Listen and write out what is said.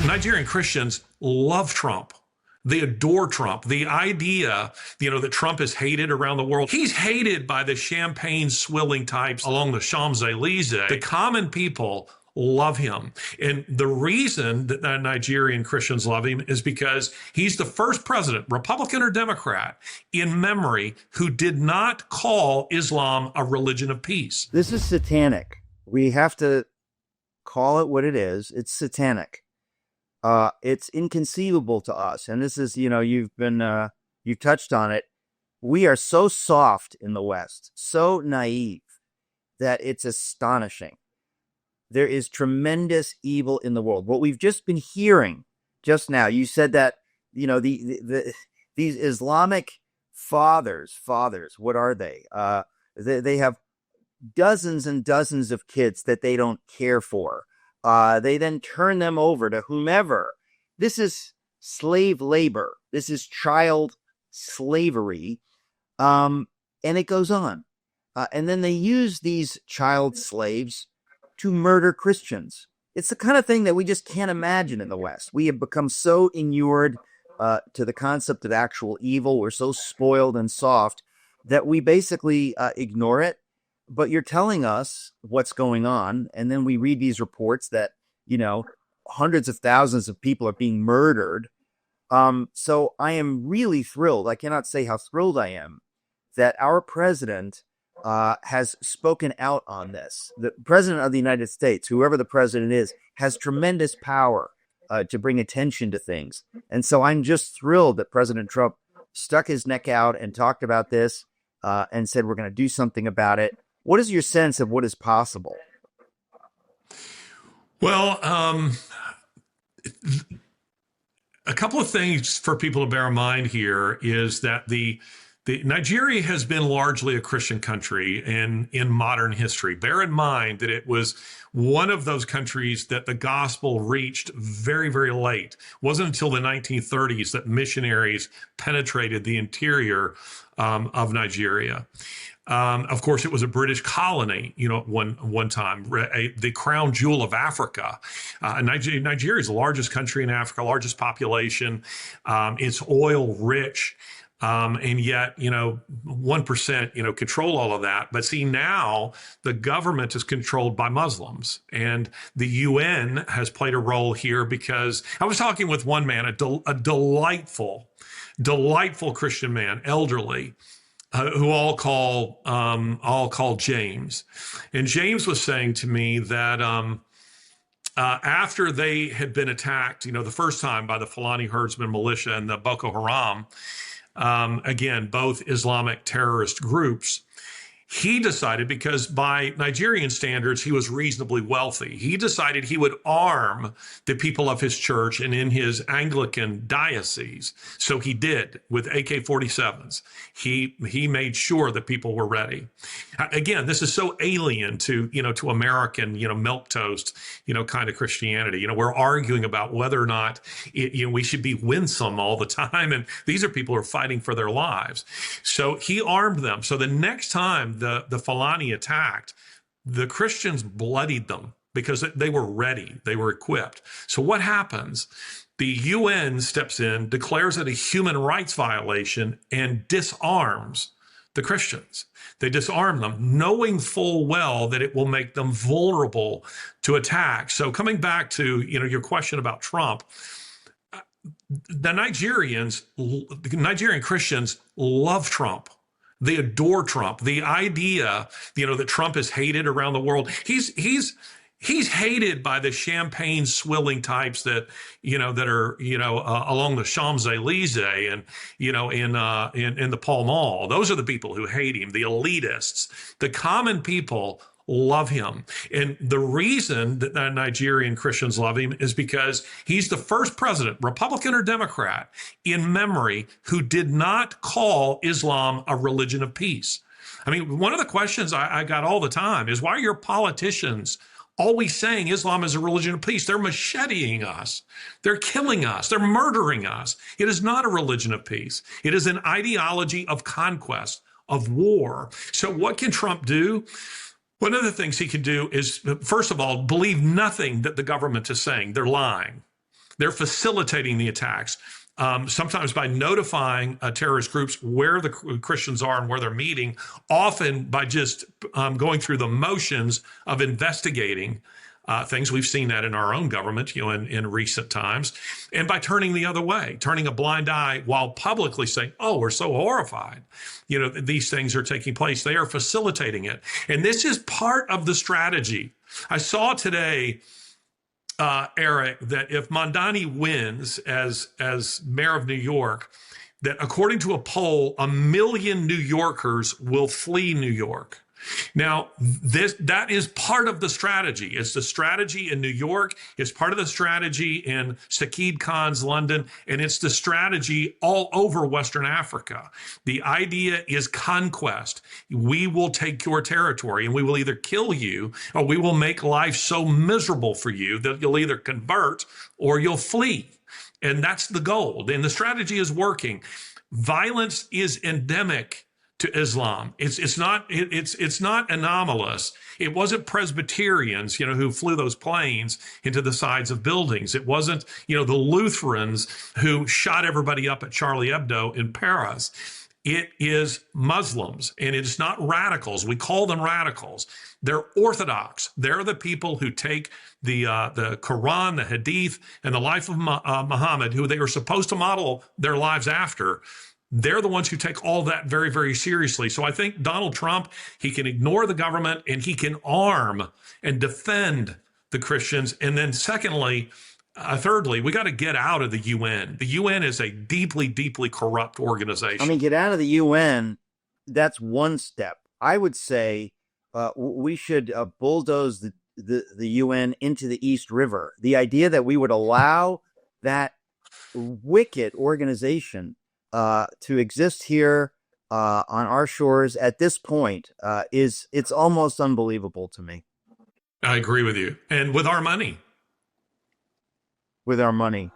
Nigerian Christians love Trump. They adore Trump. The idea, that Trump is hated around the world. He's hated by the champagne swilling types along the Champs-Elysees. The common people love him. And the reason that Nigerian Christians love him is because he's the first president, Republican or Democrat, in memory who did not call Islam a religion of peace. This is satanic. We have to call it what it is. It's satanic. It's inconceivable to us. And this is, you've touched on it. We are so soft in the West, so naive that it's astonishing. There is tremendous evil in the world. What we've just been hearing just now, you said that, these Islamic fathers, what are they? They have dozens and dozens of kids that they don't care for. They then turn them over to whomever. This is slave labor. This is child slavery. And it goes on. And then they use these child slaves to murder Christians. It's the kind of thing that we just can't imagine in the West. We have become so inured to the concept of actual evil. We're so spoiled and soft that we basically ignore it. But you're telling us what's going on, and then we read these reports that, hundreds of thousands of people are being murdered. So I am really thrilled. I cannot say how thrilled I am that our president has spoken out on this. The president of the United States, whoever the president is, has tremendous power to bring attention to things. And so I'm just thrilled that President Trump stuck his neck out and talked about this and said, we're going to do something about it. What is your sense of what is possible? Well, a couple of things for people to bear in mind here is that the Nigeria has been largely a Christian country in modern history. Bear in mind that it was one of those countries that the gospel reached very, very late. It wasn't until the 1930s that missionaries penetrated the interior of Nigeria. Of course, it was a British colony, one time, the crown jewel of Africa. Nigeria is the largest country in Africa, largest population. It's oil rich. And yet, 1%, control all of that. But see, now the government is controlled by Muslims, and the UN has played a role here because I was talking with one man, a delightful Christian man, elderly, who all call James. And James was saying to me that after they had been attacked, the first time by the Fulani herdsmen militia and the Boko Haram, again, both Islamic terrorist groups, he decided, because by Nigerian standards, he was reasonably wealthy, he decided he would arm the people of his church and in his Anglican diocese. So he did with AK-47s. He made sure that people were ready. Again, this is so alien to American, milquetoast, kind of Christianity. We're arguing about whether or not we should be winsome all the time. And these are people who are fighting for their lives. So he armed them. So the next time the Fulani attacked, the Christians bloodied them because they were ready, they were equipped. So what happens? The UN steps in, declares it a human rights violation, and disarms the Christians. They disarm them, knowing full well that it will make them vulnerable to attack. So coming back to your question about Trump, the Nigerian Christians love Trump. They adore Trump. The idea, that Trump is hated around the world. He's hated by the champagne swilling types that are along the Champs-Elysees and in the Pall Mall. Those are the people who hate him. The elitists, the common people love him. And the reason that Nigerian Christians love him is because he's the first president, Republican or Democrat, in memory who did not call Islam a religion of peace. I mean, one of the questions I got all the time is, why are your politicians always saying Islam is a religion of peace? They're macheteing us. They're killing us. They're murdering us. It is not a religion of peace. It is an ideology of conquest, of war. So what can Trump do? One of the things he can do is, first of all, believe nothing that the government is saying. They're lying. They're facilitating the attacks. Sometimes by notifying terrorist groups where the Christians are and where they're meeting, often by just going through the motions of investigating things. We've seen that in our own government, in recent times, and by turning the other way, turning a blind eye while publicly saying, "Oh, we're so horrified, these things are taking place." They are facilitating it, and this is part of the strategy. I saw today, Eric, that if Mondani wins as mayor of New York, that according to a poll, 1 million New Yorkers will flee New York. Now, that is part of the strategy. It's the strategy in New York. It's part of the strategy in Saqib Khan's London, and it's the strategy all over Western Africa. The idea is conquest. We will take your territory, and we will either kill you, or we will make life so miserable for you that you'll either convert or you'll flee. And that's the goal. And the strategy is working. Violence is endemic to Islam. It's not anomalous. It wasn't Presbyterians, who flew those planes into the sides of buildings. It wasn't, the Lutherans who shot everybody up at Charlie Hebdo in Paris. It is Muslims, and it's not radicals. We call them radicals. They're orthodox. They're the people who take the Quran, the Hadith, and the life of Muhammad, who they were supposed to model their lives after. They're the ones who take all that very, very seriously. So I think Donald Trump, he can ignore the government and he can arm and defend the Christians. And then thirdly, we got to get out of the UN. The UN is a deeply, deeply corrupt organization. I mean, get out of the UN, that's one step. I would say we should bulldoze the UN into the East River. The idea that we would allow that wicked organization to exist here on our shores at this point it's almost unbelievable to me. I agree with you. And with our money. With our money.